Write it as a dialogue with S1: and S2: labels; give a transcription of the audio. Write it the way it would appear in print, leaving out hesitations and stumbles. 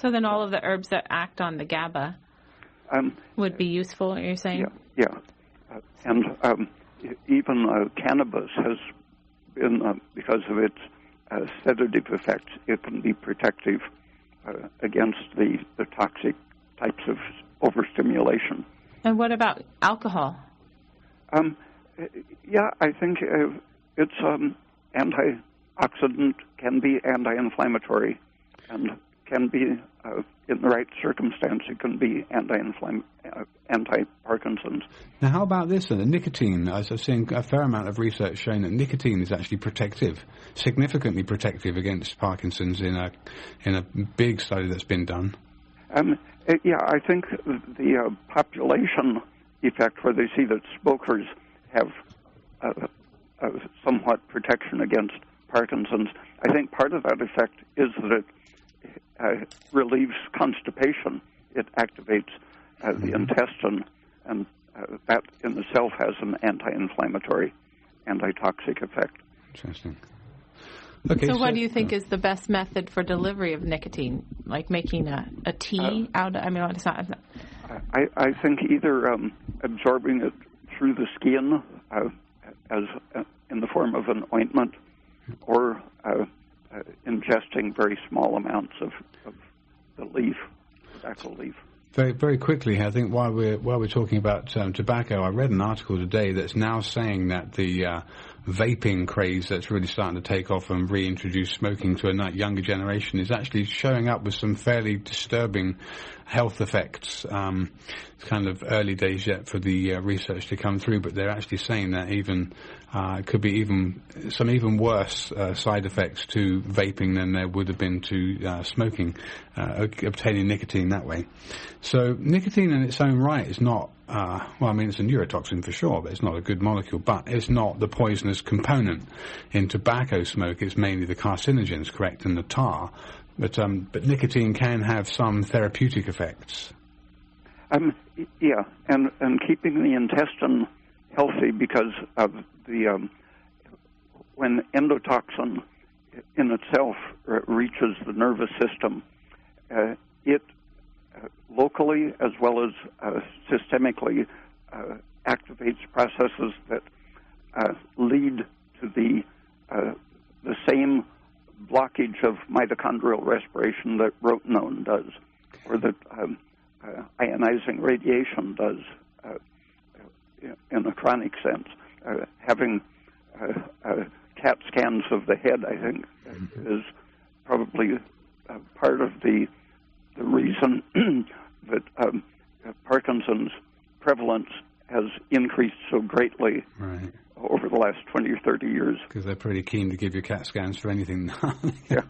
S1: So then all of the herbs that act on the GABA would be useful, you're saying?
S2: Yeah. And even cannabis has been, because of its sedative effects, it can be protective against the toxic types of overstimulation.
S1: And what about alcohol?
S2: Yeah, I think it's antioxidant, can be anti-inflammatory, and can be, in the right circumstance, it can be anti-Parkinson's.
S3: Now, how about this then? The nicotine, as I've seen a fair amount of research showing that nicotine is actually protective, significantly protective against Parkinson's in a big study that's been done.
S2: Yeah, I think the population effect, where they see that smokers have somewhat protection against Parkinson's, I think part of that effect is that it relieves constipation. It activates the intestine, and that in itself has an anti-inflammatory, antitoxic effect.
S3: Interesting. Okay,
S1: so what do you think is the best method for delivery of nicotine? Like making a tea out of, I mean, it's not.
S2: I think either absorbing it through the skin as in the form of an ointment, or ingesting very small amounts of the leaf, tobacco leaf.
S3: Very, very quickly, I think while we're talking about tobacco, I read an article today that's now saying that the vaping craze that's really starting to take off and reintroduce smoking to a younger generation is actually showing up with some fairly disturbing health effects. It's kind of early days yet for the research to come through, but they're actually saying that even it could be even worse side effects to vaping than there would have been to smoking, obtaining nicotine that way. So nicotine in its own right is not, it's a neurotoxin for sure, but it's not a good molecule, but it's not the poisonous component in tobacco smoke. It's mainly the carcinogens, correct, and the tar. But nicotine can have some therapeutic effects.
S2: Yeah, and keeping the intestine healthy, because of the when endotoxin in itself reaches the nervous system, it locally as well as systemically activates processes that lead to the same blockage of mitochondrial respiration that rotenone does, or that ionizing radiation does in a chronic sense. Having CAT scans of the head, I think, is probably part of the reason that Parkinson's prevalence has increased so greatly over the last 20 or 30 years.
S3: Because they're pretty keen to give you CAT scans for anything.
S2: Yeah.